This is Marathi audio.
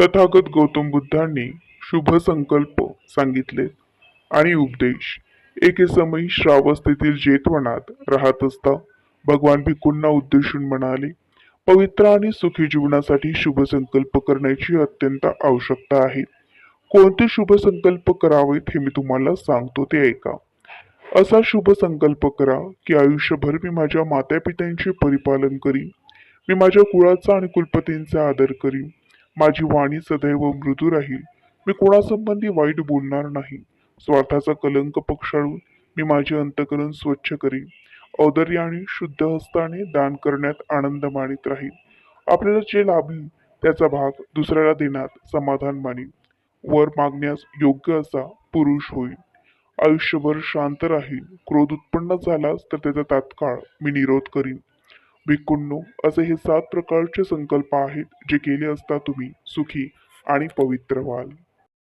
तथागत गौतम बुद्धांनी शुभ संकल्प सांगितले आणि उपदेश. एके समयी श्रावस्तीतील जेतवनात राहत असता भगवान भिक्खूंना उद्देशून म्हणाले, पवित्र आणि सुखी जीवनासाठी शुभ संकल्प करण्याची अत्यंत आवश्यकता आहे. कोणते शुभ संकल्प करावेत हे मी तुम्हाला सांगतो ते ऐका. असा शुभ संकल्प करा की आयुष्यभर मी माझ्या मातापित्यांचे परिपालन करीन. मी माझ्या कुळाचा आणि कुलपतींचा आदर करीन. माझी वाणी सदैव मृदू राहील. मी कोणासंबंधी वाईट बोलणार नाही. स्वार्थाचा कलंक पक्षाळून मी माझे अंतःकरण स्वच्छ करीन. औदार्य आणि शुद्ध हस्ताने दान करण्यात आनंद मानित राहील. आपल्याला जे लाभेल त्याचा भाग दुसऱ्याला देण्यात समाधान मानीन. वर मागण्यास योग्य असा पुरुष होईल. आयुष्यभर शांत राहील. क्रोध उत्पन्न झालास तर त्याचा तात्काळ मी निरोध करीन. भिक्खूंनो, असे हे 7 प्रकारचे संकल्प आहेत जे केले असता तुम्ही सुखी आणि पवित्र व्हाल.